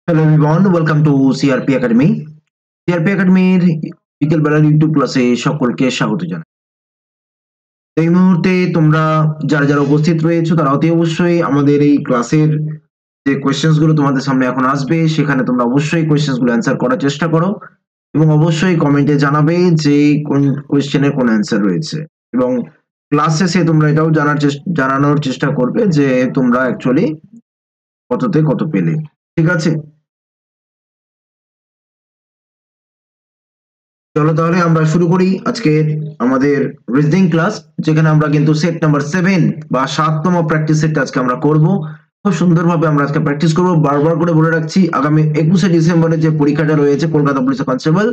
Hello everyone, welcome to CRP academy. CRP একাডেমির বিকেলবেলার YouTube ক্লাসে সকলকে স্বাগত জানাই। এই মুহূর্তে তোমরা যারা উপস্থিত রয়েছো তারা অতি অবশ্যই আমাদের এই ক্লাসের যে কোয়েশ্চেন্স গুলো তোমাদের সামনে এখন আসবে সেখানে তোমরা অবশ্যই কোয়েশ্চেন্স গুলো অ্যান্সার করার চেষ্টা করো এবং অবশ্যই কমেন্টে জানাবে যে কোন কোয়েশ্চেনের কোন অ্যান্সার রয়েছে এবং ক্লাস শেষে তোমরা এটাও জানানোর চেষ্টা করবে যে তোমরা অ্যাকচুয়ালি কততে কত পেলে। ঠিক আছে? চলো তাহলে আমরা শুরু করি আজকের আমাদের রিজনিং ক্লাস, যেখানে আমরা কিন্তু সেট নাম্বার 7 বা 7তম প্র্যাকটিস সেট আজকে আমরা করব। খুব সুন্দরভাবে আমরা আজকে প্র্যাকটিস করব। বারবার করে বলে রাখছি, আগামী 21শে ডিসেম্বরে যে পরীক্ষাটা রয়েছে কলকাতা পুলিশ কনস্টেবল,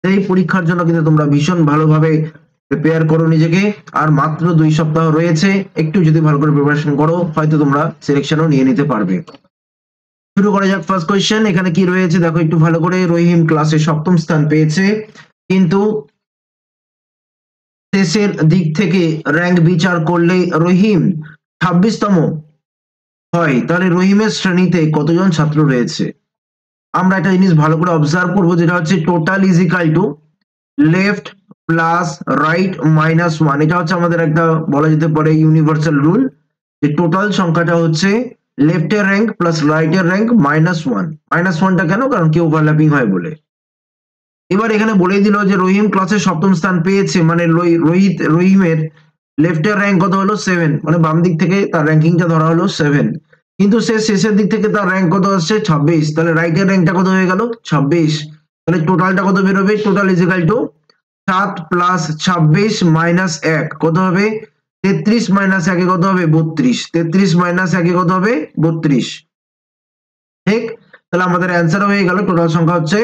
সেই পরীক্ষার জন্য কিন্তু তোমরা ভীষণ ভালোভাবে প্রিপেয়ার করো নিজেকে। আর মাত্র 2 সপ্তাহ রয়েছে, একটু যদি ভালো করে প্রিপারেশন করো হয়তো তোমরা সিলেকশনও নিয়ে নিতে পারবে। শুরু করা যাক। ফার্স্ট কোয়েশ্চেন এখানে কি রয়েছে দেখো একটু ভালো করে। রহিম ক্লাসে 7ম স্থান পেয়েছে, কিন্তু শেষের দিক থেকে র্যাঙ্ক বিচার করলে রহিম 26তম হয়, তাহলে রহিমের শ্রেণীতে কতজন ছাত্র রয়েছে? আমরা একটা জিনিস ভালো করে অবজার্ভ করবো, যেটা হচ্ছে total is equal to left plus right minus 1। এটা হচ্ছে আমাদের একটা বলা যেতে পারে ইউনিভার্সাল রুল, যে টোটাল সংখ্যাটা হচ্ছে লেফটের র্যাঙ্ক প্লাস রাইটের র্যাঙ্ক মাইনাস 1। মাইনাস 1টা কেন? কারণ কি ওভারল্যাপিং হয় বলে। এবার এখানে বলে দিল যে রহিম ক্লাসে 7ম স্থান পেয়েছে, মানে রহিমের লেফটের র্যাঙ্ক কত হলো 7, মানে বাম দিক থেকে তার র্যাঙ্কিংটা ধরা হলো 7, কিন্তু সে শেষের দিক থেকে তার র্যাঙ্ক কত আসছে 26, তাহলে রাইটের র্যাঙ্কটা কত হয়ে গেল 26। তাহলে টোটালটা কত বেরোবে? Total is equal two 7 plus 26 minus 1 কত হবে? 33 মাইনাস 1 কত হবে? 32। 33 মাইনাস 1 কত হবে? 32। ঠিক? তাহলে আমাদের অ্যান্সার হয়ে গেল, টোটাল সংখ্যা হচ্ছে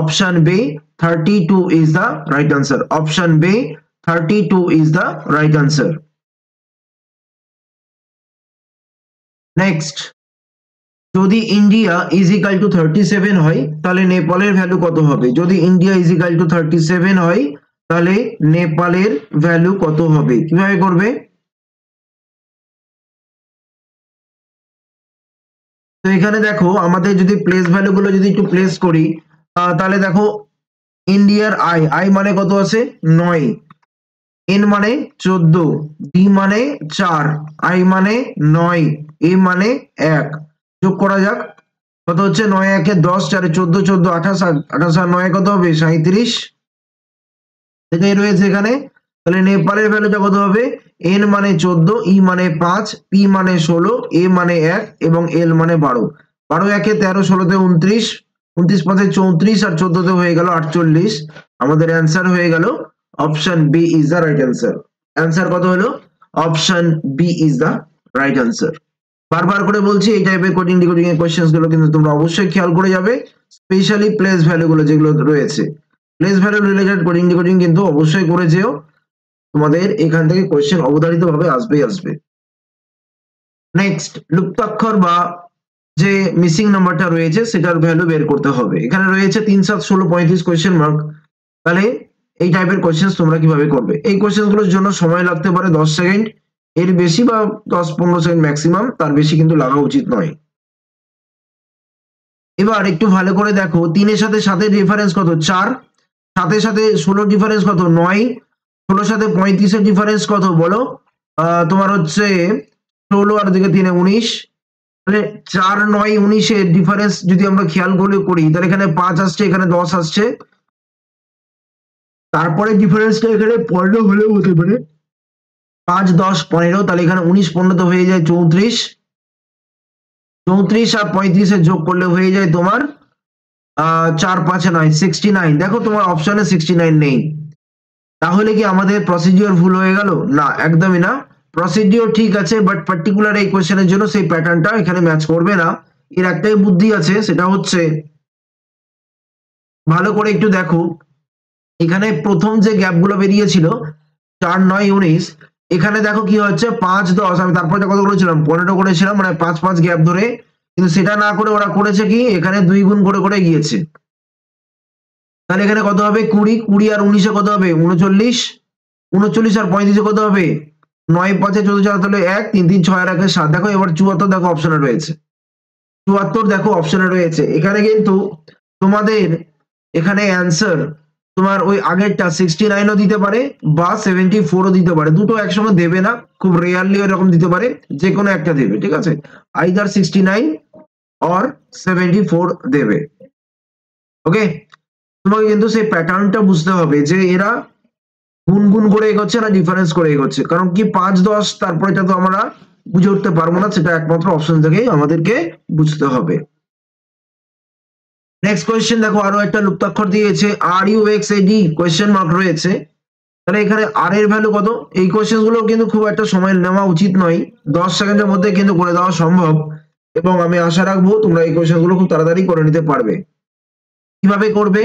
option B 32 is the right answer. Option B 32 is the right answer. Next, যদি ইন্ডিয়া ইজ ইকাল টু 37 হয় তাহলে নেপালের ভ্যালু কত হবে? যদি ইন্ডিয়া ইজ ইকাল টু 37 হয় তাহলে নেপালের ভ্যালু কত হবে? কিভাবে করবে? তো এখানে দেখো আমাদের যদি প্লেস ভ্যালু গুলো যদি একটু প্লেস করি, তাহলে দেখো ইন্ডিয়ার আই মানে কত আছে? 9, এন মানে 14, ডি মানে 4, আই মানে 9, এ মানে 1। যোগ করা যাক, কত হচ্ছে? 9 একে 10, 4 14, 14 28, 28 আর 9 কত হবে? 37। এটাই রয়েছে এখানে। তাহলে নেপালের ভ্যালুটা কত হবে? এন মানে 14, ই মানে 5, পি মানে 16, এ মানে 1 এবং এল মানে 12। 12 একে 13, 16 তে 29, 29 5 34 আর 14 তে হয়ে গেল 48। আমাদের অ্যান্সার হয়ে গেল option B is the right answer. Answer কত হলো? Option B is the right answer. বারবার করে বলছি, এই টাইপের কোডিং ডিকোডিং এর কোশ্চেন্স গুলো কিন্তু তোমরা অবশ্যই খেয়াল করে যাবে, স্পেশালি প্লেস ভ্যালু গুলো যেগুলো রয়েছে। Place value related coding decoding কিন্তু অবশ্যই করে যেও, তোমাদের এখান থেকে কোশ্চেন অবধারিত ভাবে আসবেই আসবে। নেক্সট, লুপ্তাক্ষর বা যে মিসিং নাম্বারটা রয়েছে সেটার ভ্যালু বের করতে হবে। এখানে রয়েছে 3 7 16 35 কোশ্চেন মার্ক। তাহলে এই টাইপের কোশ্চেন্স তোমরা কিভাবে করবে? এই কোশ্চেন্স গুলোর জন্য সময় লাগতে পারে 10 সেকেন্ড, এর বেশি বা 10-15 সেকেন্ড ম্যাক্সিমাম, তার বেশি কিন্তু লাগা উচিত নয়। এবার একটু ভালো করে দেখো, 3 এর সাথে 7 এর ডিফারেন্স কত? 4। 7 এর সাথে 16 ডিফারেন্স কত? 9। 16 সাথে 35 এর ডিফারেন্স কত বলো? তোমার হচ্ছে 16 আর দিকে 3 19, তাহলে 4 9 19 এর ডিফারেন্স যদি আমরা খেয়াল করে করি তাহলে এখানে 5 আসছে, এখানে 10 আসছে, তারপরে ডিফারেন্সটা এখানে 15 হলেও হতে পারে। 5 10 15, তাহলে এখানে 19 15 তো হয়ে যায় 34। 34 আর 35 এর যোগ করলে হয়ে যায় তোমার 4 5 9 69। দেখো তোমার অপশনে 69 নেই, তাহলে কি আমাদের প্রসিডিওর ভুল হয়ে গেল? না, একদমই না। প্রসিডিওর ঠিক আছে, বাট পার্টিকুলার এই কোশ্চেনের জন্য সেই প্যাটার্নটা এখানে ম্যাচ করবে না। এর একটাই বুদ্ধি আছে, সেটা হচ্ছে ভালো করে একটু দেখো, এখানে প্রথম যে গ্যাপগুলো বেরিয়েছিল 4 9 19, এখানে দেখো কি হচ্ছে 5 10, আমি তারপরে কত করেছিলাম 15 করেছিলাম, মানে 5 5 গ্যাপ ধরে, কিন্তু সেটা না করে ওরা করেছে কি এখানে 2 গুণ করে করে গিয়েছে। তাহলে এখানে কত হবে? 20, 20 আর 19 এ কত হবে? 39, 39 আর 35 এ কত হবে? 9 5 14 4 তাহলে 1 3 3 6 আর 1 7। দেখো এবার 74 দেখো অপশনে রয়েছে। 74 দেখো অপশনে রয়েছে। এখানে কিন্তু তোমাদের এখানে অ্যান্সার তোমার ওই আগেরটা 69 ও দিতে পারে বা 74 ও দিতে পারে, দুটো একসঙ্গে দেবে না, খুব রেয়ারলি এরকম দিতে পারে, যে কোনো একটা দেবে, ঠিক আছে, আইদার 69 অর 74 দেবে। ওকে, তোমাকে কিন্তু সেই প্যাটার্নটা বুঝতে হবে যে এরা গুনগুন করে এগোচ্ছে না ডিফারেন্স করে এগোচ্ছে, কারণ কি 5 10 তারপর এটা তো আমরা বুঝে উঠতে পারবো না, সেটা একমাত্র অপশন থেকেই আমাদেরকে বুঝতে হবে। নেক্সট কোয়েশ্চেন দেখো, আরো একটা লুপ্তাক্ষর দিয়েছে, আর U X A D question mark রয়েছে, তাহলে এখানে আর এর ভ্যালু কত? এই কোয়েশ্চেন গুলো কিন্তু খুব একটা সময় নেওয়া উচিত নয়, 10 সেকেন্ডের মধ্যে কিন্তু করে দেওয়া সম্ভব, এবং আমি আশা রাখবো তোমরা এই কোয়েশ্চেন গুলো খুব তাড়াতাড়ি করে নিতে পারবে। কিভাবে করবে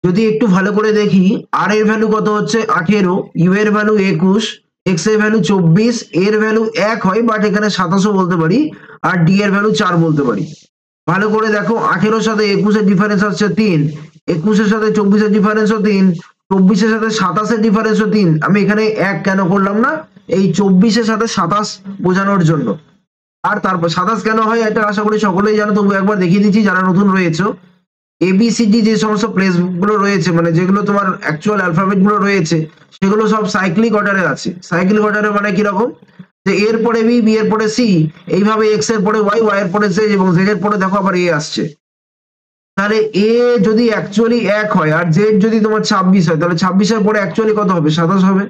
যদি একটু ভালো করে দেখি, আর এর ভ্যালু কত হচ্ছে 18, ইউ এর ভ্যালু 21, এক্স এর ভ্যালু 24, এর ভ্যালু 1 হয় বাট এখানে 27ও বলতে পারি, আর ডি এর ভ্যালু 4 বলতে পারি। ভালো করে দেখো, 18 এর সাথে 21 এর ডিফারেন্স হচ্ছে 3, 21 এর সাথে 24 এর ডিফারেন্সও 3, 24 এর সাথে 27 এর ডিফারেন্সও 3। আমি এখানে 1 কেন করলাম না, এই 24 এর সাথে 27 বোঝানোর জন্য। আর তারপর 27 কেন হয় এটা আশা করি সকলেই জানো, তবু একবার দেখিয়ে দিচ্ছি যারা নতুন রয়েছে। এবিসিডি যে সমস্ত প্লেস গুলো রয়েছে, মানে যেগুলো তোমার অ্যাকচুয়াল অ্যালফাবেট গুলো রয়েছে, সেগুলো সব সাইক্লিক অর্ডারে আছে। সাইক্লিক অর্ডারে মানে কিরকম, যে এর পরে বি, বি এর পরে সি, এইভাবে এক্স এর পরে ওয়াই, ওয়াই এর পরে জেড, এবং জেড এর পরে দেখো আবার এ আসছে। তাহলে এ যদি অ্যাকচুয়ালি 1 হয় আর জেড যদি তোমার 26 হয়, তাহলে 26 এর পরে অ্যাকচুয়ালি কত হবে? 27 হবে।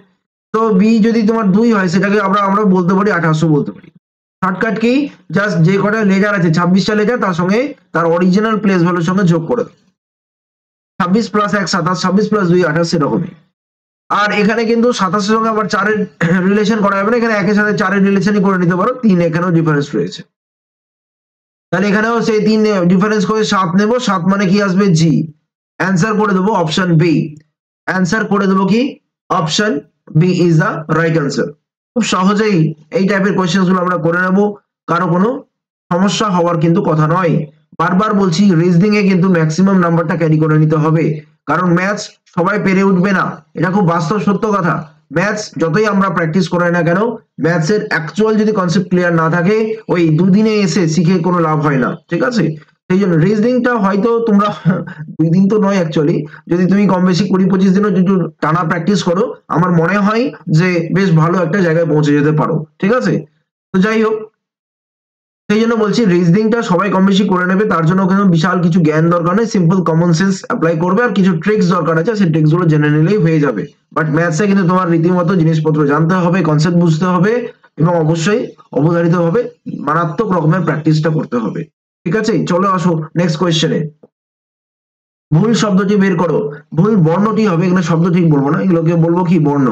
তো বি যদি তোমার 2 হয়, সেটাকে আমরা বলতে পারি 2800 বলতে পারি। শর্টকাট কি, জাস্ট যে কটা লেজার আছে 26টা লেজার, তার সঙ্গে তার অরিজিনাল প্লেস ভ্যালুর সঙ্গে যোগ করে দাও, 26 প্লাস 1 27, 26 প্লাস 2 28, সেরকমই। আর এখানে কিন্তু 27 এর সঙ্গে আবার 4 এর রিলেশন করা যাবে না, এখানে 1 এর সাথে 4 এর রিলেশনই করে নিতে পারো, 3 এখানেও ডিফারেন্স রয়েছে। তাহলে এখানেও সেই 3 ডিফারেন্স করে 7 নেব, 7 মানে কি আসবে? জি। অ্যান্সার করে দেবো অপশন বি, অ্যান্সার করে দেবো কি option B is the right answer. খুব সহজেই এই টাইপের কোশ্চেন গুলো আমরা করে নেব, কারো কোনো সমস্যা হওয়ার কিন্তু কথা নয়। বারবার বলছি, রিজনিং এ কিন্তু ম্যাক্সিমাম নাম্বারটা ক্যারি করে নিতে হবে, কারণ ম্যাথস সবাই পেরে উঠবে না, এটা খুব বাস্তব সত্য কথা। ম্যাথস যতই আমরা প্র্যাকটিস করাই না কেন, ম্যাথস এর অ্যাকচুয়াল যদি কনসেপ্ট ক্লিয়ার না থাকে, ওই দুদিনে এসে শিখে কোনো লাভ হয় না, ঠিক আছে। সেই জন্য রিজনিংটা হয়তো তোমরা 2 দিন তো নয় অ্যাকচুয়ালি, যদি তুমি কম বেশি 20-25 দিনও যদি টানা প্র্যাকটিস করো, আমার মনে হয় যে বেশ ভালো একটা জায়গায় পৌঁছে যেতে পারো, ঠিক আছে। তো যাই হোক, সেই জন্য বলছি রিজনিংটা সবাই কম বেশি করে নেবে, তার জন্য কিন্তু বিশাল কিছু জ্ঞান দরকার নেই, সিম্পল কমন সেন্স অ্যাপ্লাই করবে, আর কিছু ট্রিক্স দরকার আছে, সেই ট্রিক্স গুলো জেনে নিলেই হয়ে যাবে। বাট ম্যাথসে কিন্তু তোমার রীতিমতো জিনিসপত্র জানতে হবে, কনসেপ্ট বুঝতে হবে, এবং অবশ্যই অবধারিতভাবে মারাত্মক রকমের প্র্যাকটিসটা করতে হবে, ঠিক আছে। চলো আসো নেক্সট কোয়েশ্চেনে। ভুল শব্দটি বের করো। ভুল বর্ণটি হবে, এখানে শব্দ ঠিক বলবো না, এগুলোকে বলবো কি বর্ণ।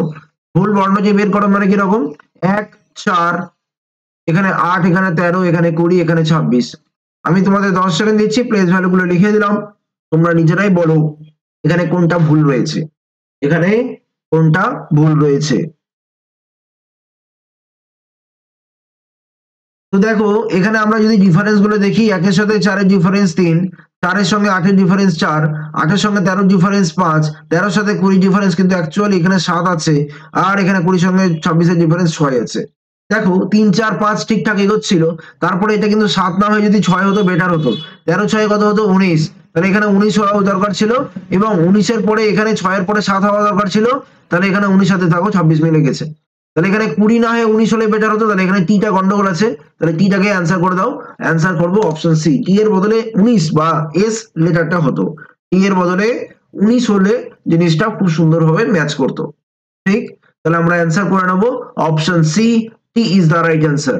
ভুল বর্ণটি বের করো মানে কিরকম, 1 4, এখানে 8, এখানে 13, এখানে 20, এখানে 26। আমি তোমাদের 10 সেকেন্ড দিচ্ছি, প্লেস ভ্যালু গুলো লিখে দিলাম, তোমরা নিজেরাই বলো এখানে কোনটা ভুল রয়েছে, এখানে কোনটা ভুল রয়েছে। তো দেখো এখানে আমরা যদি ডিফারেন্স গুলো দেখি, 1 এর সাথে 4 এর ডিফারেন্স 3, 4 এর সঙ্গে 8 এর ডিফারেন্স 4, 8 এর সঙ্গে 13 ডিফারেন্স 5, 13 এর সাথে 20 ডিফারেন্স কিন্তু অ্যাকচুয়ালি এখানে 7 আছে, আর এখানে 20 এর সঙ্গে 26 এর ডিফারেন্স 6 আছে। দেখো 3 4 5 ঠিকঠাক এগোচ্ছিল, তারপরে এটা কিন্তু 7 না হয়ে যদি 6 হতো বেটার হতো, 13 6 কত হতো 19, তাহলে এখানে 19 হওয়া দরকার ছিল, এবং 19 এর পরে এখানে 6 এর পরে 7 হওয়া দরকার ছিল, তাহলে এখানে 19 সাথে থাকো 26 মিলে গেছে। তাহলে এখানে 20 না হয়ে 19 হলে বেটার হতো, তাহলে এখানে টিটা গন্ডগোল আছে, তাহলে টিটাকে অ্যান্সার করে দাও। অ্যান্সার করবো অপশন সি, টি এর বদলে 19 বা এস লেটারটা হতো, টি এর বদলে 19 হলে জিনিসটা খুব সুন্দরভাবে ম্যাচ করতো, ঠিক। তাহলে আমরা অ্যান্সার করে নেবো option C, T is the right answer.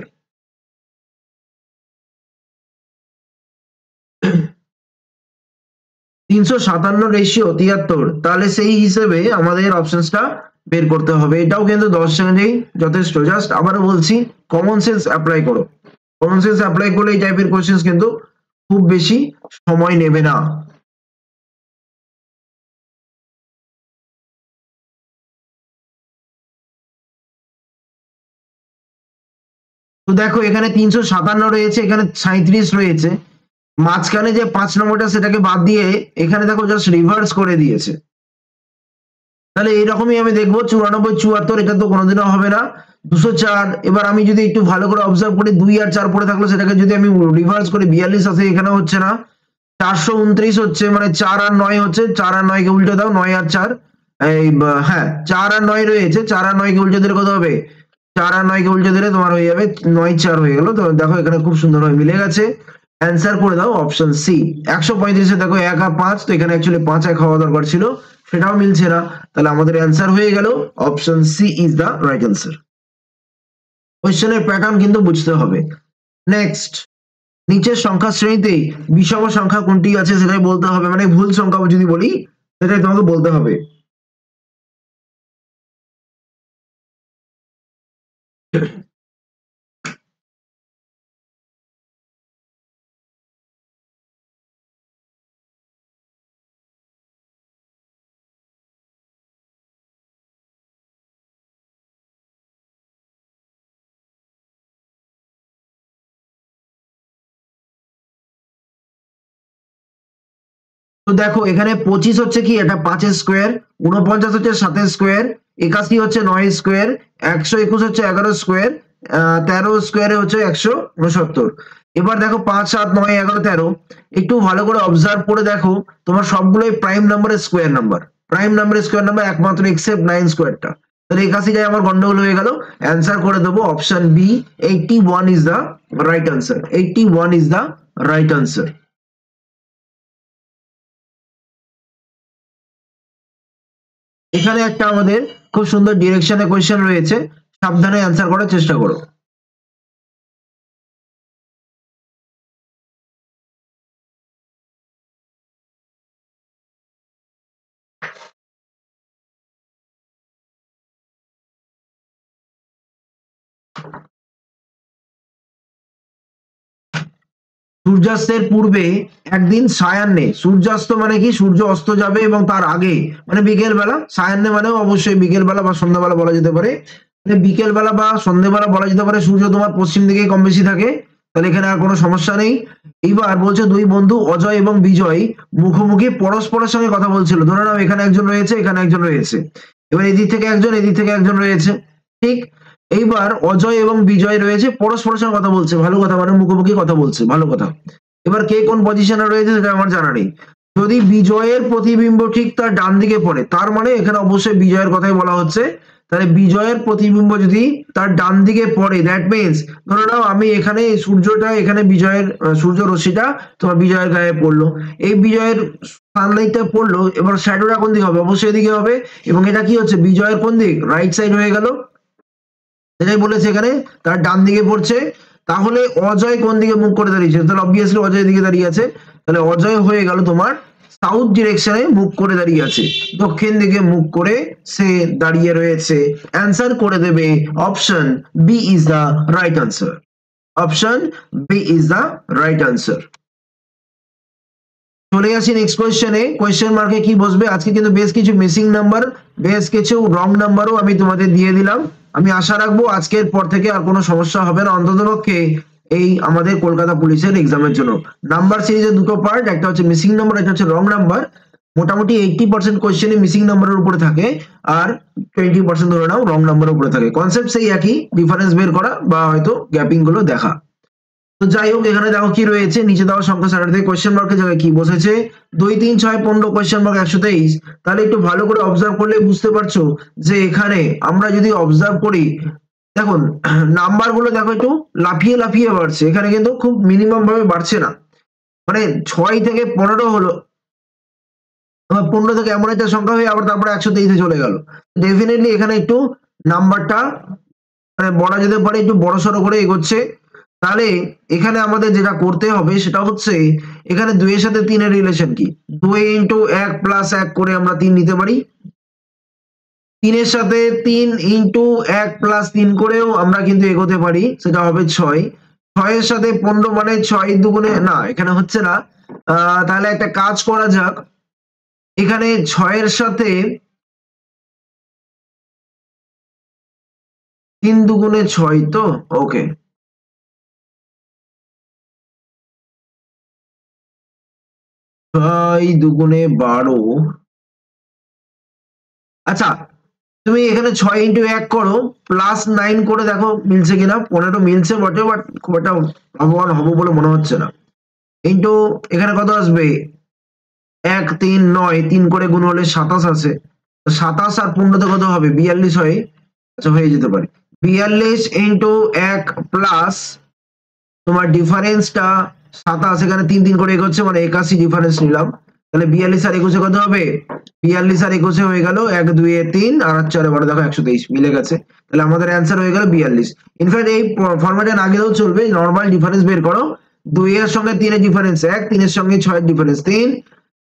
357 ratio 73, তাহলে সেই হিসেবে আমাদের অপশনসটা বের করতে হবে। এটাও কিন্তু 10 সেকেন্ডেই যথেষ্ট। জাস্ট আবারও বলছি, কমন সেন্স অ্যাপ্লাই করো, কমন সেন্স অ্যাপ্লাই করলে এই টাইপের কোশ্চেন্স কিন্তু খুব বেশি সময় নেবে না। তো দেখো এখানে 357 রয়েছে, এখানে 37 রয়েছে, মাঝখানে যে 5 নম্বরটা সেটাকে বাদ দিয়ে এখানে দেখো জাস্ট রিভার্স করে দিয়েছে, তাহলে এইরকমই আমি দেখবো 94, 74, এটা তো কোনোদিনও হবে না। 204, এবার আমি যদি একটু ভালো করে অবজার্ভ করি 2 আর 4 পড়ে থাকলো, সেটাকে যদি আমি রিভার্স করি 42 আসে, এখানে হচ্ছে না। 429 হচ্ছে, মানে 4 আর 9 হচ্ছে, 4 আর 9 কে উল্টে দাও, 9 আর 4, এই হ্যাঁ 4 আর 9 রয়েছে, 4 আর 9 কে উল্টে দিলে কত হবে? 4 আর 9 কে উল্টে দিলে তোমার হয়ে যাবে 9 4 হয়ে গেল। তো দেখো এখানে খুব সুন্দরভাবে মিলে গেছে। অ্যান্সার করে দাও অপশন সি। 135 এ দেখো 1 আর 5, তো এখানে অ্যাকচুয়ালি 5 এক হওয়া দরকার ছিল, সেটাও মিলছে না। তাহলে আমাদের অ্যান্সার হয়ে গেল option C is the right answer. কোশ্চেনের প্যাটার্ন কিন্তু বুঝতে হবে। নেক্সট, নিচের সংখ্যা শ্রেণীতে বিষম সংখ্যা কোনটি আছে সেটাই বলতে হবে, মানে ভুল সংখ্যা যদি বলি সেটাই তোমাকে বলতে হবে। তো দেখো এখানে 25 হচ্ছে কি, এটা 5 এর স্কোয়ার, 49 হচ্ছে 7 এর স্কোয়ার, 81 হচ্ছে 9 এর স্কোয়ার, 121 হচ্ছে 11 স্কোয়ার, 13 স্কোয়ারে হচ্ছে 169। এবার দেখো 5 7 9 11 13, একটু ভালো করে অবজার্ভ করে দেখো, তোমার সবগুলোই প্রাইম নাম্বারের স্কোয়ার নাম্বার, প্রাইম নাম্বারের স্কোয়ার নাম্বার একমাত্র এক্সেপ্ট 9 স্কোয়ারটা। তাহলে 81 টাই আমার গন্ডগোল হয়ে গেল। অ্যান্সার করে দেবো option B, 81 is the right answer. 81 is the right answer. এখানে একটা আমাদের খুব সুন্দর ডিরেকশনে কোয়েশ্চেন রয়েছে, সাবধানে অ্যান্সার করার চেষ্টা করো। সূর্যাস্তের পূর্বে একদিন সায়াহ্নে, সূর্যাস্ত মানে কি, সূর্য অস্ত যাবে এবং তার আগে মানে বিকেল বেলা, সায়াহ্নে মানেও অবশ্যই বিকেল বেলা বা সন্ধ্যাবেলা বলা যেতে পারে, মানে বিকেল বেলা বা সন্ধ্যাবেলা বলা যেতে পারে। সূর্য তোমার পশ্চিম দিকে কম বেশি থাকে, তাহলে এখানে আর কোনো সমস্যা নেই। এইবার বলছে দুই বন্ধু অজয় এবং বিজয় মুখোমুখি পরস্পরের সঙ্গে কথা বলছিল। ধরে নাও এখানে একজন রয়েছে, এখানে একজন রয়েছে, এবার এদিক থেকে একজন, এদিক থেকে একজন রয়েছে, ঠিক। এইবার অজয় এবং বিজয় রয়েছে, পরস্পরের সঙ্গে কথা বলছে, ভালো কথা, মানে মুখোমুখি কথা বলছে, ভালো কথা। এবার কে কোন পজিশনে রয়েছে সেটা আমার জানা নেই। যদি বিজয়ের প্রতিবিম্ব ঠিক তার ডান দিকে পড়ে, তার মানে এখানে অবশ্যই বিজয়ের কথাই বলা হচ্ছে। তাহলে বিজয়ের প্রতিবিম্ব যদি তার ডান দিকে পড়ে, দ্যাট মিনস ধরে নাও আমি এখানে এই সূর্যটা, এখানে বিজয়ের সূর্য রশ্মিটা তোমার বিজয়ের গায়ে পড়লো, এই বিজয়ের সানলাইটটা পড়লো, এবার শ্যাডোটা কোন দিকে হবে? অবশ্যই এদিকে হবে। এবং এটা কি হচ্ছে, বিজয়ের কোন দিক, রাইট সাইড হয়ে গেল, সেটাই বলেছে এখানে, তার ডান দিকে পড়ছে। তাহলে অজয় কোন দিকে মুখ করে দাঁড়িয়েছে? তাহলে অবভিয়াসলি অজয় দিকে দাঁড়িয়ে আছে, তাহলে অজয় হয়ে গেল তোমার সাউথ ডিরেকশনে মুখ করে দাঁড়িয়ে আছে, দক্ষিণ দিকে মুখ করে সে দাঁড়িয়ে রয়েছে। অ্যান্সার করে দেবে option B is the right answer. Option B is the right answer. চলে আসি নেক্সট কোয়েশ্চেনে। কোয়েশ্চেন মার্কে কি বসবে? আজকে কিন্তু বেশ কিছু মিসিং নাম্বার, বেশ কিছু রং নাম্বারও আমি তোমাদের দিয়ে দিলাম। আমি আশা রাখবো আজকের পর থেকে আর কোনো সমস্যা হবে না, অন্ততপক্ষে এই আমাদের কলকাতা পুলিশের এক্সামের জন্য। নাম্বার সিরিজের দুটো পার্ট, একটা হচ্ছে মিসিং নাম্বার, একটা হচ্ছে রং নাম্বার। মোটামুটি 80% কোয়েশ্চেনই মিসিং নাম্বারের উপরে থাকে, আর 20% ধরে নাও রং নাম্বারের উপরে থাকে। কনসেপ্ট সেই একই, ডিফারেন্স বের করা বা হয়তো গ্যাপিং গুলো দেখা। তো যাই হোক, এখানে দেখো কি রয়েছে, নিচে দেওয়া সংখ্যা স্যাটারডে কোয়েশ্চেন মার্কের জায়গায় কি বসেছে, 2 3 6 15 কোয়েশ্চেন মার্ক 123। তাহলে একটু ভালো করে অবজার্ভ করলে বুঝতে পারছো যে এখানে আমরা যদি অবজার্ভ করি, দেখুন নাম্বার গুলো দেখো একটু লাফিয়ে লাফিয়ে বাড়ছে, এখানে কিন্তু খুব মিনিমাম ভাবে বাড়ছে না। মানে 6 থেকে 15 হলো, আবার 15 থেকে এমন একটা সংখ্যা হয়ে আবার তারপরে 123 চলে গেল। ডেফিনেটলি এখানে একটু নাম্বারটা মানে বলা যেতে পারে একটু বড়সড় করে এগোচ্ছে। তাহলে এখানে আমাদের যেটা করতে হবে সেটা হচ্ছে, এখানে 2 এর সাথে 3 এর রিলেশন কি? 2 ইন্টু 1 প্লাস 1 করে আমরা 3 নিতে পারি। 3 এর সাথে 3 ইন্টু 1 প্লাস 3 করেও আমরা কিন্তু এগোতে পারি, সেটা হবে 6। 6 এর সাথে 15 মানে 6 দুগুণে, না এখানে হচ্ছে না। তাহলে একটা কাজ করা যাক, এখানে 6 এর সাথে 3 দুগুণে 6, তো ওকে, 6 দুগুণে 12, আচ্ছা, তুমি এখানে 6 × 1 করো, +9 করে দেখো মিলছে কিনা। 15 মিলছে বটে, বাট খুব একটা লাভবান হবো বলে মনে হচ্ছে না। ইন্টু এখানে কত আসবে, 1 3 9, 3 করে গুণ হলে 27 আছে। 27 আর 15 কত হবে, 42 হয়। আচ্ছা, হয়ে যেতে পারে। 42 ইন্টু 1 প্লাস তোমার ডিফারেন্সটা 27, এখানে 3 3 করে এগোচ্ছে, মানে 81 ডিফারেন্স নিলাম। তাহলে 42 আর 21 কত হবে, 42 আর 21 হয়ে গেল 1 2 এ 3 আর 4 12, দেখো 123 মিলে গেছে। তাহলে আমাদের অ্যান্সার হয়ে গেল 42। ইনফ্যাক্ট এই ফরম্যাটে না গেলেও চলবে, নরমাল ডিফারেন্স বের করো। 2 এর সঙ্গে 3 এর ডিফারেন্স 1, 3 এর সঙ্গে 6 এর ডিফারেন্স 3,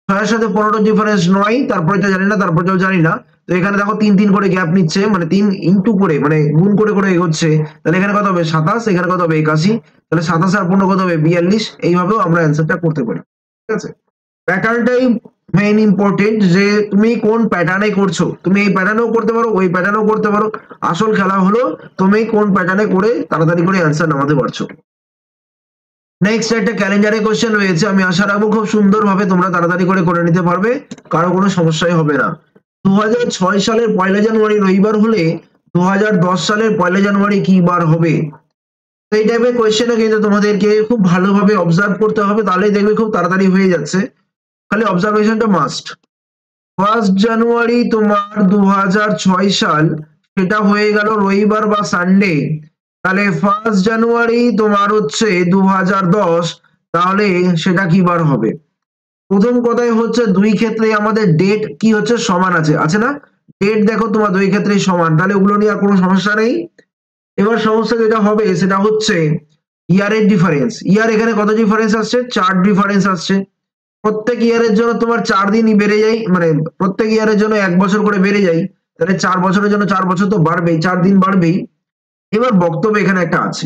6 এর সাথে 15 ডিফারেন্স 9, তারপরেটা জানি না, তারপরেটাও জানি না। তো এখানে দেখো 3 3 করে গ্যাপ নিচ্ছে, মানে 3 ইনটু করে, মানে গুণ করে করে এগোচ্ছে। তাহলে এখানে কত হবে 27, এখানে কত হবে 81, তাহলে 27 আর 15 কত হবে 42। এইভাবেও আমরা অ্যান্সারটা করতে পারি। ঠিক আছে, প্যাটার্নটাই মেইন ইম্পর্টেন্ট, যে তুমি কোন প্যাটার্নে করছো। তুমি এই প্যাটার্নেও করতে পারো, ওই প্যাটার্নেও করতে পারো। আসল খেলা হলো তুমি কোন প্যাটার্নে করে তাড়াতাড়ি করে অ্যান্সার নামাতে পারছো। নেক্সট একটা ক্যালেন্ডারে কোশ্চেন রয়েছে, আমি আশা রাখবো খুব সুন্দরভাবে তোমরা তাড়াতাড়ি করে নিতে পারবে, কারো কোনো সমস্যাই হবে না। 2006 সালের 1 জানুয়ারি রবিবার হলে 2010 সালের 1 জানুয়ারি কি বার হবে? তো এই টাইপের কোয়েশ্চেনে কিন্তু তোমাদেরকে খুব ভালোভাবে অবজার্ভ করতে হবে, তাহলেই দেখবে খুব তাড়াতাড়ি হয়ে যাচ্ছে। খালি অবজারভেশনটা মাস্ট। 1 জানুয়ারি তোমার 2006 সাল, সেটা হয়ে গেল রবিবার বা সানডে। তাহলে 1 জানুয়ারি তোমার হচ্ছে 2010, তাহলে সেটা কি বার হবে? প্রথম কথাই হচ্ছে দুই ক্ষেত্রে আমাদের ডেট কি হচ্ছে, সমান আছে, আছে না? ডেট দেখো তোমার দুই ক্ষেত্রেই সমান, তাহলে ওগুলো নিয়ে আর কোনো সমস্যা নেই। এবার সমস্যা যেটা হবে সেটা হচ্ছে ইয়ারের ডিফারেন্স। ইয়ার এখানে কত ডিফারেন্স আসছে, 4 ডিফারেন্স আসছে। প্রত্যেক ইয়ারের জন্য তোমার 4 দিনই বেড়ে যায়, মানে প্রত্যেক ইয়ারের জন্য 1 বছর করে বেড়ে যায়। তাহলে 4 বছরের জন্য 4 বছর তো বাড়বেই, 4 দিন বাড়বেই। এবার বক্তব্য এখানে একটা আছে,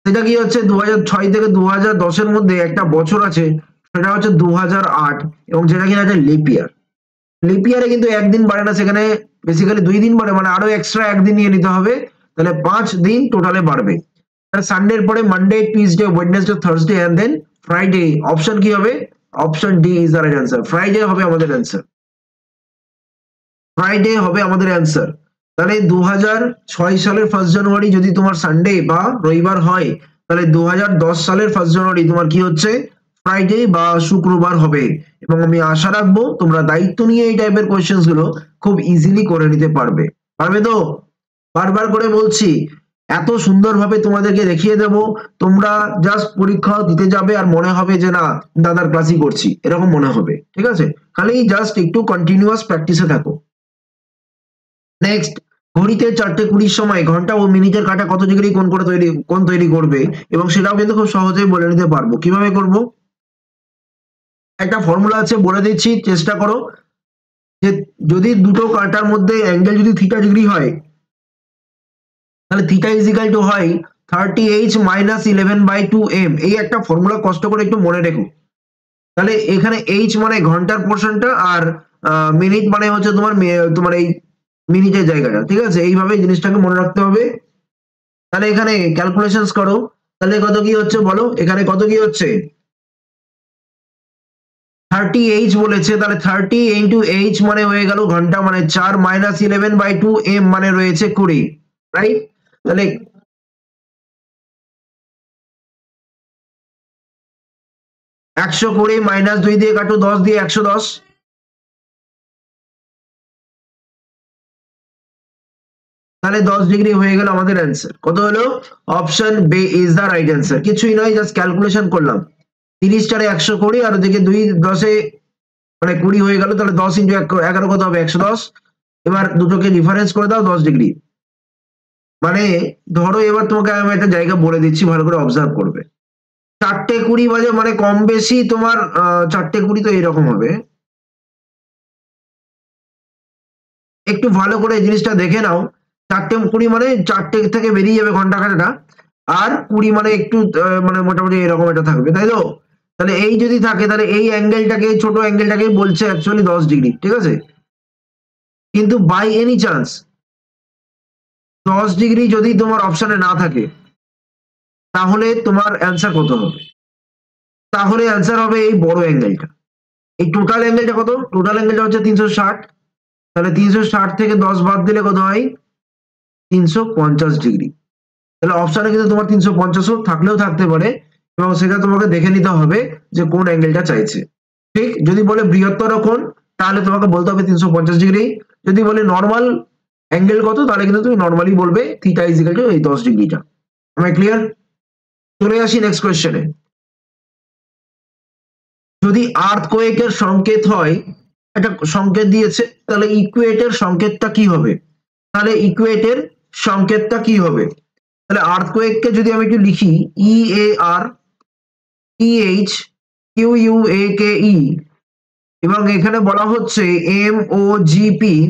সেটা কি হচ্ছে 2006 থেকে 2010 এর মধ্যে একটা বছর আছে, সেটা হচ্ছে 2008, এবং যেটা কিনা একটা লিপ ইয়ার। লিপ ইয়ারে কিন্তু একদিন বাড়ে না, সেখানে বেসিক্যালি 2 দিন বাড়ে, মানে আরো এক্সট্রা একদিন নিয়ে নিতে হবে। তাহলে 5 দিন টোটালে বাড়বে। তাহলে সানডের পরে Monday, Tuesday, Wednesday, Thursday and then Friday. Option কি হবে, option D is the right answer. Friday হবে আমাদের অ্যান্সার, ফ্রাইডে হবে আমাদের অ্যান্সার। তাহলে 2006 সালের 1 জানুয়ারি যদি তোমার সানডে বা রবিবার হয়, তাহলে 2010 সালের 1 জানুয়ারি তোমার কি হচ্ছে, ফ্রাইডে বা শুক্রবার হবে। এবং আমি আশা রাখবো তোমরা দায়িত্ব নিয়ে এই টাইপের কোয়েশ্চেন্স গুলো খুব ইজিলি করে নিতে পারবে। পারবে তো? বারবার করে বলছি, এত সুন্দরভাবে তোমাদেরকে দেখিয়ে দেব, তোমরা জাস্ট পরীক্ষা দিতে যাবে আর মনে হবে যে না, দাদার ক্লাসই করছি, এরকম মনে হবে। ঠিক আছে, খালি জাস্ট একটু কন্টিনিউয়াস প্র্যাকটিসে থাকো। নেক্সট, ঘড়িতে 4:20 সময় ঘন্টা ও মিনিটের কাঁটা কত ডিগ্রি কোণ তৈরি করবে, এবং সেটাও কিন্তু খুব সহজেই বলে নিতে পারবো। কিভাবে করব, একটা ফর্মুলা আছে, বলে দিচ্ছি, চেষ্টা করো। যে যদি দুটো কাঁটার মধ্যে অ্যাঙ্গেল যদি থিটা ডিগ্রি হয়, তাহলে থিটা ইজ ইকুয়াল টু হয় 30h - 11/2m। এই একটা ফর্মুলা কষ্ট করে একটু মনে রেখো। তাহলে এখানে h মানে ঘন্টার পোর্শনটা, আর মিনিট মানে হচ্ছে তোমার এই মিনিটের জায়গাটা। ঠিক আছে, এইভাবে জিনিসটাকে মনে রাখতে হবে। তাহলে এখানে ক্যালকুলেশনস করো, তাহলে কত কি হচ্ছে বলো, এখানে কত কি হচ্ছে, 30h বলেছে, তাহলে 30 ইন্টু h মানে হয়ে গেল ঘন্টা, মানে 4 - 11/2m মানে রয়েছে 20, রাইট? তাহলে 120 - 2 দিয়ে কাটো, 10 দিয়ে 110, তাহলে 10 ডিগ্রি হয়ে গেল আমাদের অ্যান্সার। কত হলো, option B is the right answer. কিছুই নয়, জাস্ট ক্যালকুলেশন করলাম। 30 টারে 120, আর ওদিকে 2 10 মানে 20 হয়ে গেল। তাহলে 10 ইন্টু 11 কত হবে, 110। এবার দুটোকে ডিফারেন্স করে দাও 10 ডিগ্রি। মানে ধরো, এবার তোমাকে আমি একটা জায়গা বলে দিচ্ছি, ভালো করে অবজার্ভ করবে। 4:20 বাজে, মানে কম বেশি তোমার 4:20 তো এরকম হবে। একটু ভালো করে এই জিনিসটা দেখে নাও। 4:20 মানে 4টে থেকে বেরিয়ে যাবে ঘন্টা কাঁটাটা, আর 20 মানে একটু মানে মোটামুটি এরকম একটা থাকবে, তাই তো? তাহলে এই যদি থাকে, তাহলে এই অ্যাঙ্গেলটাকে, ছোট অ্যাঙ্গেলটাকে বলছে অ্যাকচুয়ালি 10 ডিগ্রি। ঠিক আছে, কিন্তু বাই এনি চান্স 10 ডিগ্রি যদি তোমার অপশনে না থাকে, তাহলে তোমার অ্যান্সার কত হবে? তাহলে অ্যান্সার হবে এই বড় অ্যাঙ্গেলটা। এই টোটাল অ্যাঙ্গেলটা কত, টোটাল অ্যাঙ্গেলটা হচ্ছে 360। তাহলে 360 থেকে 10 বাদ দিলে কত হয়? 350 ডিগ্রি। তাহলে অপশনে কিন্তু তোমার 350ও থাকলেও থাকতে পারে এবং সেটা তোমাকে দেখে নিতে হবে যে কোন অ্যাঙ্গেলটা চাইছে। ঠিক, যদি বলে বৃহত্তর কোণ তাহলে তোমাকে বলতে হবে 350 ডিগ্রি। যদি বলে নর্মাল অ্যাঙ্গেল কত তাহলে কিন্তু তুমি নর্মালি বলবে থিটা ইজ ইকুয়াল টু এই 10 ডিগ্রিটা। আমি ক্লিয়ার? চলে আসি নেক্সট কোয়েশ্চেনে। যদি আর্থকোয়েকের সংকেত হয়, একটা সংকেত দিয়েছে, তাহলে ইকুয়েটের সংকেতটা কি হবে? তাহলে ইকুয়েটের সংকেতটা কি হবে? তাহলে আর্থকোয়েককে যদি আমি একটু লিখি, EARTHQUAKE, এবং এখানে বলা হচ্ছে MOGPENJOSM,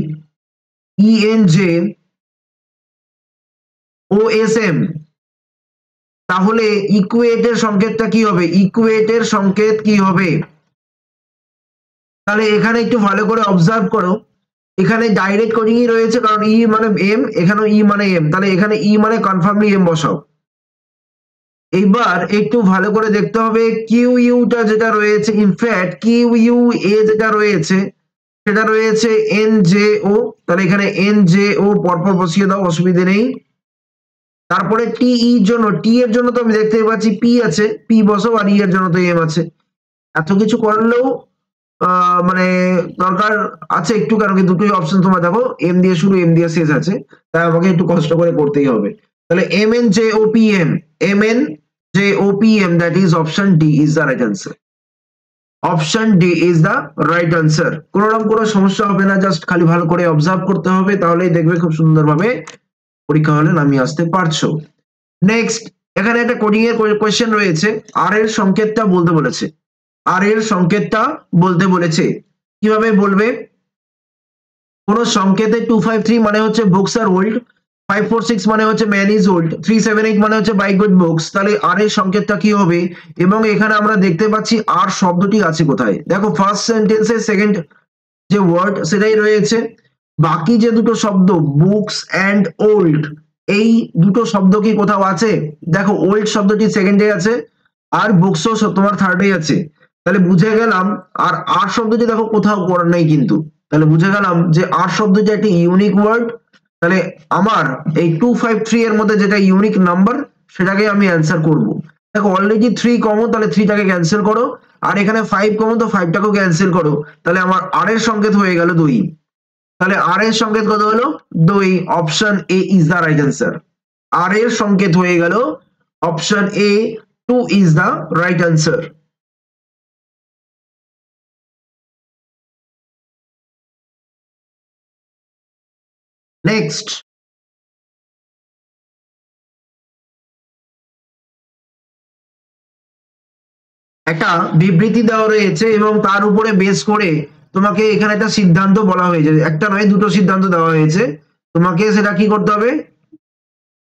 তাহলে ইকুয়েটের সংকেতটা কি হবে? ইকুয়েটের সংকেত কি হবে? তাহলে এখানে একটু ভালো করে অবজার্ভ করো, এখানে ডাইরেক্ট কোডিংই রয়েছে, কারণ ই মানে এম, এখানেও ই মানে এম, তাহলে এখানে ই মানে কনফার্মলি এম বসাও। এইবার একটু ভালো করে দেখতে হবে কিউ ইউটা যেটা রয়েছে, ইনফ্যাক্ট কিউ ইউ এ যেটা রয়েছে সেটা রয়েছে এন জে ও, তাহলে এখানে এন জে ও পরপর বসিয়ে দাও, অসুবিধে নেই। তারপরে টি ই জন্য, টি এর জন্য তো আমি দেখতেই পাচ্ছি পি আছে, পি বসাও, আর ই এর জন্য তো এম আছে। এত কিছু করলেও মানে দরকার আছে একটু, কারণ কি দুটোই অপশন তোমার দেখো এম দিয়ে শুরু এম দিয়ে শেষ আছে, তাই আমাকে একটু কষ্ট করে করতেই হবে। তাহলে M N J O P M, M N J O P M, that is option D is the right answer. Option D is the right answer. কোনো রকম কোনো সমস্যা হবে না, জাস্ট খালি ভালো করে অবজার্ভ করতে হবে, তাহলেই দেখবে খুব সুন্দরভাবে পরীক্ষা হলে নামিয়ে আসতে পারছো। নেক্সট, এখানে একটা কোডিং এর কোয়েশ্চেন রয়েছে, আর এর সংকেতটা বলতে বলেছে। আর এর সংকেতটা বলতে বলেছে, কিভাবে বলবে? কোন সংকেতে 253 মানে হচ্ছে বুকস আর ওল্ড, 546 মানে হচ্ছে ম্যান ইজ ওল্ড, 378 মানে হচ্ছে বাই গুড বুকস, তাহলে আর এর সংকেতটা কি হবে? এবং এখানে আমরা দেখতে পাচ্ছি আর শব্দটি আছে কোথায়, দেখো ফার্স্ট সেন্টেন্সে সেকেন্ড যে ওয়ার্ড সেটাই রয়েছে, বাকি যে দুটো শব্দ বুকস অ্যান্ড ওল্ড, এই দুটো শব্দ কি কোথাও আছে? দেখো ওল্ড শব্দটি সেকেন্ডে আছে আর বুকসও তোমার থার্ডে আছে, তাহলে বুঝে গেলাম। আর আর শব্দটি দেখো কোথাও করার নেই কিন্তু, তাহলে বুঝে গেলাম যে আর শব্দটি একটি ইউনিক ওয়ার্ড। তাহলে আমার এই 253 এর মধ্যে যেটা ইউনিক নাম্বার সেটাকে আমি অ্যান্সার করব। দেখো অলরেডি 3 কমন, তাহলে 3টাকে ক্যান্সেল করো, আর এখানে 5 কমন, তো 5টাকেও ক্যান্সেল করো, তাহলে আমার আর এর সংকেত হয়ে গেল 2। তাহলে আর এর সংকেত কত হলো? 2। Option A is the right answer. আর এর সংকেত হয়ে গেল option A, 2 is the right answer. Next, একটা বিবৃতি দেওয়া রয়েছে এবং তার উপরে বেস করে তোমাকে এখানে একটা সিদ্ধান্ত বলা হয়েছে, একটা নয় দুটো সিদ্ধান্ত দেওয়া হয়েছে, তোমাকে সেটা কি করতে হবে?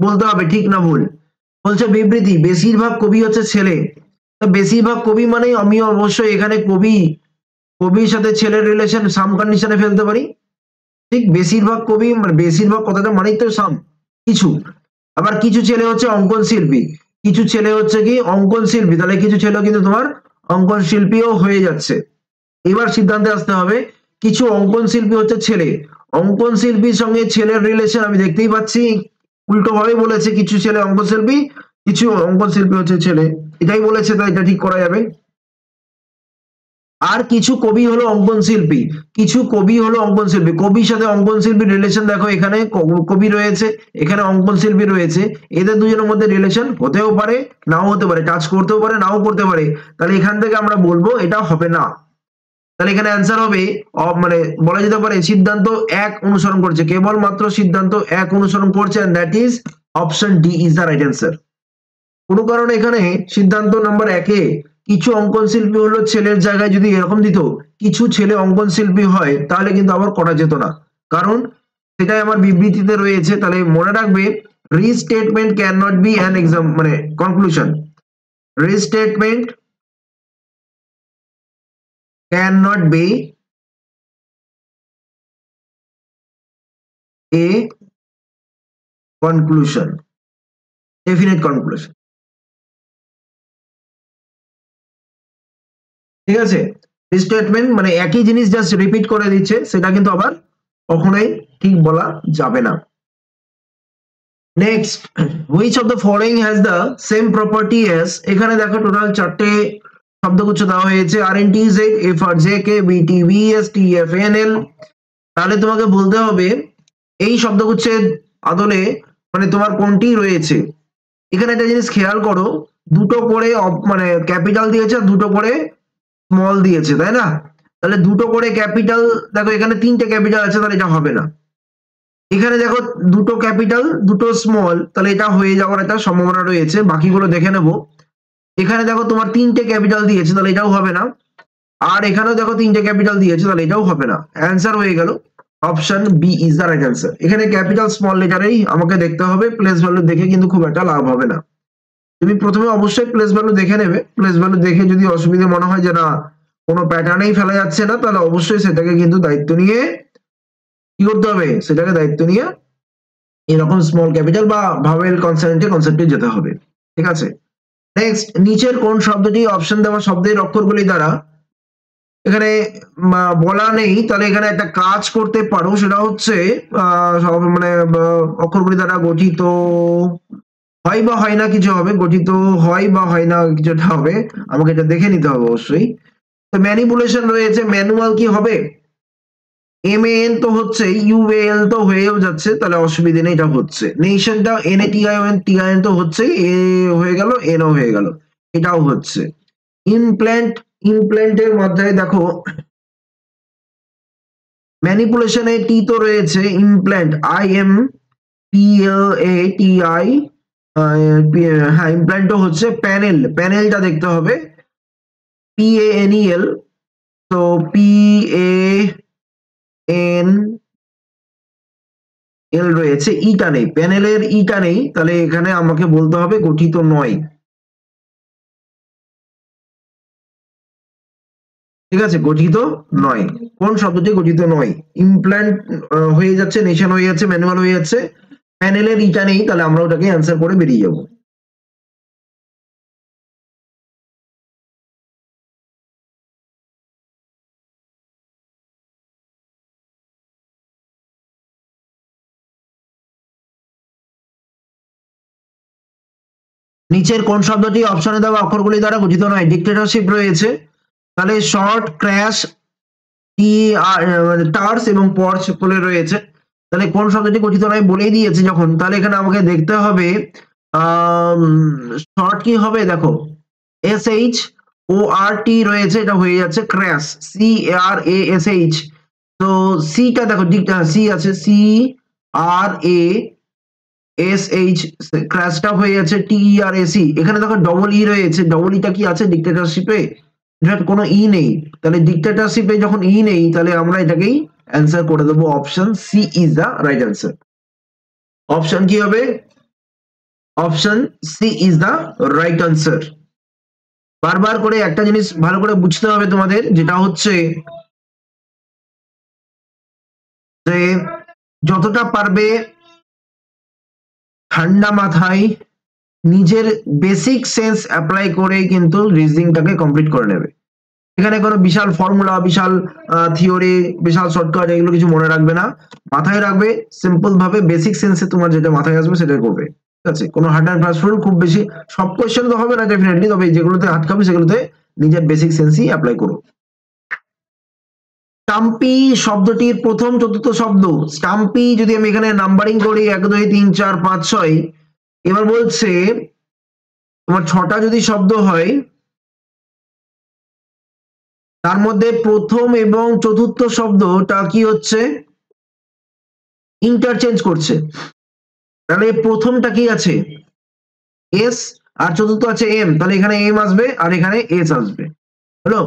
বলতে হবে ঠিক না ভুল। বলছে বিবৃতি, বেশিরভাগ কবি হচ্ছে ছেলে। বেশিরভাগ কবি মানে আমি অবশ্যই এখানে কবির সাথে ছেলের রিলেশন সাম কন্ডিশনে ফেলতে পারি। ঠিক, বেশিরভাগ কবি মানে বেশিরভাগ কথাটা মানেই তো সাম কিছু। আবার কিছু ছেলে হচ্ছে অঙ্কন শিল্পী, কিছু ছেলে হচ্ছে কি অঙ্কন শিল্পী, তাহলে কিছু ছেলে কিন্তু তোমার অঙ্কন শিল্পীও হয়ে যাচ্ছে। এবার সিদ্ধান্তে আসতে হবে, কিছু অঙ্কন শিল্পী হচ্ছে ছেলে, অঙ্কন শিল্পীর সঙ্গে ছেলের রিলেশন আমি দেখতেই পাচ্ছি উল্টো ভাবে বলেছে, কিছু ছেলে অঙ্কন শিল্পী, কিছু অঙ্কন শিল্পী হচ্ছে ছেলে, এটাই বলেছে, তাই এটা ঠিক করা যাবে। আর কিছু কবি হলো অঙ্কন শিল্পী, কিছু কবি হলো অঙ্কন শিল্পী, কবির সাথে অঙ্কন শিল্পীর রিলেশন দেখো, এখানে কবি রয়েছে, এখানে অঙ্কন শিল্পী রয়েছে, এদের দুজনের মধ্যে রিলেশন হতেও পারে নাও হতে পারে, টাচ করতেও পারে নাও করতে পারে, তাহলে এখান থেকে আমরা বলবো এটা হবে না। তাহলে এখানে অ্যান্সার হবে মানে বলা যেতে পারে সিদ্ধান্ত 1 অনুসরণ করছে, কেবলমাত্র সিদ্ধান্ত 1 অনুসরণ করছে, and that is option D is the right answer. কোনো কারণে এখানে সিদ্ধান্ত নাম্বার 1-এ কিছু অঙ্কন শিল্পী হলো ছেলের জায়গায় যদি এরকম দিত কিছু ছেলে অঙ্কন শিল্পী হয়, তাহলে কিন্তু আবার করা যেত না, কারণ সেটাই আমার বিবৃতিতে রয়েছে। তাহলে মনে রাখবে, restatement can not be an exam মানে conclusion, restatement can not be a conclusion, definite conclusion. ঠিক আছে, রিস্টেটমেন্ট মানে একই জিনিস জাস্ট রিপিট করে দিচ্ছে, সেটা কিন্তু আবার কখনোই ঠিক বলা যাবে না। Next, which of the following has the same property as, এখানে দেখো টোটাল 4টে শব্দগুচ্ছ দেওয়া হয়েছে, RNTZ, FRJK, BTVS, TFNL। তাহলে তোমাকে বলতে হবে এই শব্দগুচ্ছের আদলে মানে তোমার কোনটি রয়েছে। এখানে একটা জিনিস খেয়াল করো, দুটো করে মানে ক্যাপিটাল দিয়েছে আর দুটো করে স্মল দিয়েছে, তাই না? তাহলে দুটো করে ক্যাপিটাল, দেখো এখানে 3টে ক্যাপিটাল আছে, তাহলে এটা হবে না। এখানে দেখো দুটো ক্যাপিটাল দুটো স্মল, তাহলে এটা হয়ে যাওয়ার একটা সম্ভাবনা রয়েছে, বাকিগুলো দেখে নেব। এখানে দেখো তোমার 3টে ক্যাপিটাল দিয়েছে, তাহলে এটাও হবে না। আর এখানেও দেখো 3টে ক্যাপিটাল দিয়েছে, তাহলে এটাও হবে না। অ্যান্সার হয়ে গেল option B is the right answer. এখানে ক্যাপিটাল স্মল লেটারেই আমাকে দেখতে হবে, প্লেস ভ্যালু দেখে কিন্তু খুব একটা লাভ হবে না। তুমি প্রথমে অবশ্যই প্লেস ভ্যালু দেখে নেবে, প্লেস ভ্যালু দেখে যদি অসুবিধা মনে হয় যে না কোনো প্যাটার্নেই ফেলা যাচ্ছে না, তাহলে অবশ্যই সেটাকে কিন্তু দায়িত্ব নিয়ে কি করতে হবে, সেটাকে দায়িত্ব নিয়ে এরকম স্মল ক্যাপিটাল বা ভাওয়েল কনসেপ্টে যেতে হবে। ঠিক আছে, নেক্সট, নিচের কোন শব্দটি অপশন দেওয়া শব্দের অক্ষরগুলি দ্বারা, এখানে বলা নেই, তাহলে এখানে একটা কাজ করতে পারো, সেটা হচ্ছে মানে অক্ষরগুলি দ্বারা গঠিত হয় বা হয় না কিছু হবে, গঠিত হয় বা হয় না কিছু একটা হবে, আমাকে এটা দেখে নিতে হবে অবশ্যই। তো ম্যানিপুলেশন রয়েছে, ম্যানুয়াল কি হবে, MAN তো হচ্ছে, UAL তো হয়েও যাচ্ছে, তাহলে অসুবিধা নেই, এটা হচ্ছে। নেশনটা NATION তো হচ্ছে, এ হয়ে গেল, এনও হয়ে গেল, এটাও হচ্ছে। ইমপ্ল্যান্টের মধ্যে দেখো ম্যানিপুলেশনে টি তো রয়েছে, ইমপ্ল্যান্ট IMPLATI, হ্যাঁ ইমপ্ল্যান্টও হচ্ছে। প্যানেলটা দেখতে হবে PANEL, তো PANL রয়েছে, ইটা নেই, প্যানেলের ইটা নেই, তাহলে এখানে আমাকে বলতে হবে গঠিত নয়। ঠিক আছে, গঠিত নয়, কোন শব্দটি গঠিত নয়? ইমপ্ল্যান্ট হয়ে যাচ্ছে, নেশন হয়ে যাচ্ছে, ম্যানুয়াল হয়ে যাচ্ছে, প্যানেলের ইটা নেই, তাহলে আমরা ওটাকে অ্যান্সার করে বেরিয়ে যাব। নিচের কোন শব্দটি অপশনে দেওয়া অক্ষরগুলি দ্বারা গঠিত নয়? ডিক্টেটরশিপ রয়েছে, তাহলে শর্ট, ক্র্যাশ, টার্স এবং পর্চ বলে রয়েছে, তাহলে কোন শব্দটি গঠিত নয় বলেই দিয়েছে যখন, তাহলে এখানে আমাকে দেখতে হবে শর্ট কি হবে, দেখো SHORT রয়েছে, এটা হয়ে যাচ্ছে ক্র্যাশ, CRASH। তো সিটা দেখো, সি আছে, CRASH, ক্র্যাশটা হয়ে যাচ্ছে TERAC। এখানে দেখো ডবল ই রয়েছে, ডবল ইটা কি আছে ডিক্টেটরশিপে? কোনো ই নেই, তাহলে ডিক্টেটরশিপে যখন ই নেই, তাহলে আমরা এটাকেই অ্যান্সার করে দেবো, option C is the right answer. Option কি হবে? Option C is the right answer. বারবার করে একটা জিনিস ভালো করে বুঝতে হবে তোমাদের, যেটা হচ্ছে যে যতটা পারবে ঠান্ডা মাথায় নিজের বেসিক সেন্স অ্যাপ্লাই করে কিন্তু রিজনিংটাকে কমপ্লিট করে নেবে। এখানে কোনো বিশাল ফর্মুলা, বিশাল থিওরি, বিশাল শর্টকাট এগুলো কিছু মনে রাখবে না, মাথায় রাখবে সিম্পল ভাবে বেসিক সেন্সে তোমার যেটা মাথায় আসবে সেটাই করবে। ঠিক আছে, কোনো হার্ড অ্যান্ড ফাস্ট রুল খুব বেশি সব কোয়েশ্চেন তো হবে না ডেফিনেটলি, তবে যেগুলোতে হাত খাবে সেগুলোতে নিজের বেসিক সেন্সই অ্যাপ্লাই করো। স্টাম্পি শব্দটির প্রথম চতুর্থ শব্দ, স্টাম্পি যদি আমি এখানে নাম্বারিং করি 1 2 3 4 5 6, এবার বলছে তোমার 6টা যদি শব্দ হয়, তার মধ্যে প্রথম এবং চতুর্থ শব্দটা কি হচ্ছে, ইন্টারচেঞ্জ করছে। তাহলে প্রথমটা কি আছে এস, আর চতুর্থ আছে এম, তাহলে এখানে এম আসবে আর এখানে এস আসবে, হলো।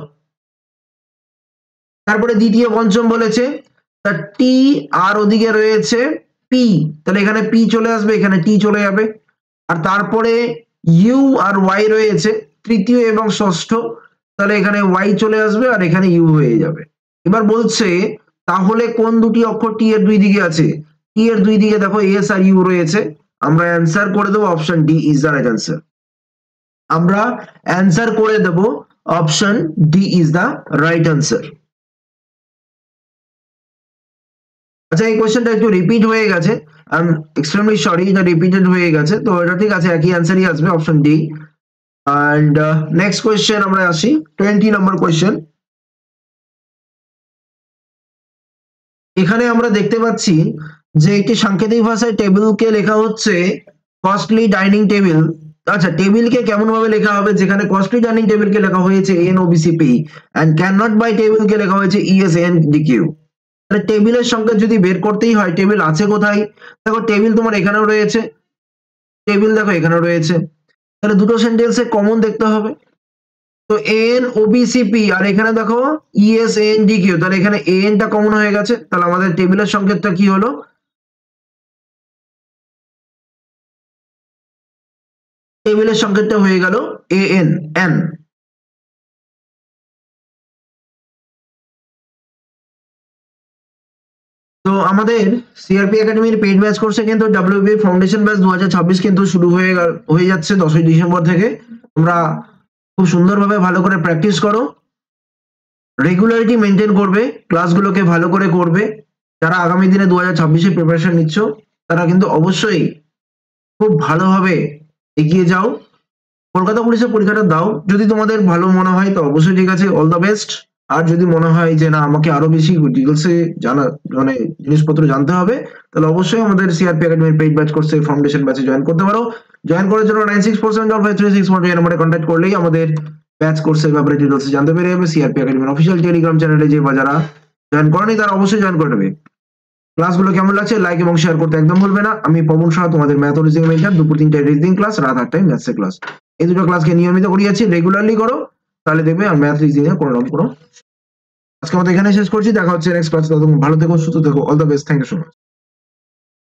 তারপরে দ্বিতীয় পঞ্চম বলেছে, তা টি আর ওদিকে রয়েছে পি, তাহলে এখানে পি চলে আসবে, এখানে টি চলে যাবে। আর তারপরে ইউ আর ওয়াই রয়েছে তৃতীয় এবং ষষ্ঠ, তাহলে এখানে ওয়াই চলে আসবে আর এখানে ইউ হয়ে যাবে। এবার বলছে তাহলে কোন দুটি অক্ষর টি এর দুই দিকে আছে? টি এর দুই দিকে দেখো এস আর ইউ রয়েছে, আমরা অ্যান্সার করে দেবো option D is the right answer. আমরা অ্যান্সার করে দেব option D is the right answer. আচ্ছা, এই কোশ্চেনটা একটু রিপিট হয়ে গেছে, আই এম এক্সট্রিমলি সরি, এটা রিপিটেড হয়ে গেছে, তো এটা ঠিক আছে, একই অ্যান্সারই আসবে, option D. And next question আমরা আসি, 20 নম্বর কোয়েশ্চেন। এখানে আমরা দেখতে পাচ্ছি যে একটি সাংকেতিক ভাষায় টেবিলকে লেখা হচ্ছে কস্টলি ডাইনিং টেবিল। আচ্ছা, টেবিলকে কেমন ভাবে লেখা হবে, যেখানে কস্টলি ডাইনিং টেবিলকে লেখা হয়েছে এনওবিসিপি এন্ড ক্যান নট বাই টেবিলকে লেখা হয়েছে ইএসএনডিকিউ। তাহলে টেবিলের সংখ্যা যদি বের করতেই হয়, টেবিল আছে কোথায়? দেখো, টেবিল তোমার এখানেও রয়েছে, টেবিল দেখো এখানেও রয়েছে, তাহলে দুটো সেন্টেন্সে কমন দেখতে হবে। তো এন ওবিসিপি আর এখানে দেখো ইএসএনডিকিউ, তাহলে এখানে এন টা কমন হয়ে গেছে, তাহলে আমাদের টেবিলের সংকেতটা কি হলো? টেবিলের সংকেতটা হয়ে গেল এএন, এন। তো আমাদের সিআরপি একাডেমির পেইড ব্যাচ কোর্সে কিন্তু ডাব্লিউবিএ ফাউন্ডেশন ব্যাচ 2026 কিন্তু শুরু হয়ে যাচ্ছে 10ই ডিসেম্বর থেকে। তোমরা খুব সুন্দরভাবে ভালো করে প্র্যাকটিস করো, রেগুলারিটি মেনটেন করবে, ক্লাসগুলোকে ভালো করে করবে। যারা আগামী দিনে 2026 এর প্রিপারেশন নিচ্ছ, তারা কিন্তু অবশ্যই খুব ভালোভাবে এগিয়ে যাও। কলকাতা পুলিশের পরীক্ষাটা দাও, যদি তোমাদের ভালো মনে হয় তো অবশ্যই ঠিক আছে, অল দ্য বেস্ট। আর যদি মনে হয় যে না, আমাকে আরো বেশি ডিটেলসে জানা, মানে জিনিসপত্র জানতে হবে, তাহলে অবশ্যই আমাদের সিআরপি একাডেমির পেইড ব্যাচ কোর্সে ফাউন্ডেশন ব্যাচে জয়েন করতে পারো। জয়েন করার জন্য 96475361 এই নম্বরে কন্ট্যাক্ট করলেই আমাদের ব্যাচ কোর্সের ব্যাপারে ডিটেলস জানতে পেরে যাবে। সিআরপি একাডেমির অফিসিয়াল টেলিগ্রাম চ্যানেলে যে বা যারা জয়েন করেনি তারা অবশ্যই জয়েন করে নেবে। ক্লাসগুলো কেমন লাগছে লাইক এবং শেয়ার করতে একদম ভুলবে না। আমি পবন সাহা, তোমাদের ম্যাথ ও রিজনিং মেন্টর। দুপুর 3টায় রিজনিং ক্লাস, রাত 8টায় ম্যাথসের ক্লাস। এই দুটো ক্লাসকে নিয়মিত করিয়েছি, রেগুলারলি করো, তাহলে দেখবে আর ম্যাথ রিজনিং এ কোনো আজকে মতো এখানে শেষ করছি। দেখা হচ্ছে নেক্সট ক্লাসে। ততক্ষণ ভালো থেকো, সুস্থ থেকো, all the best, thank you so much.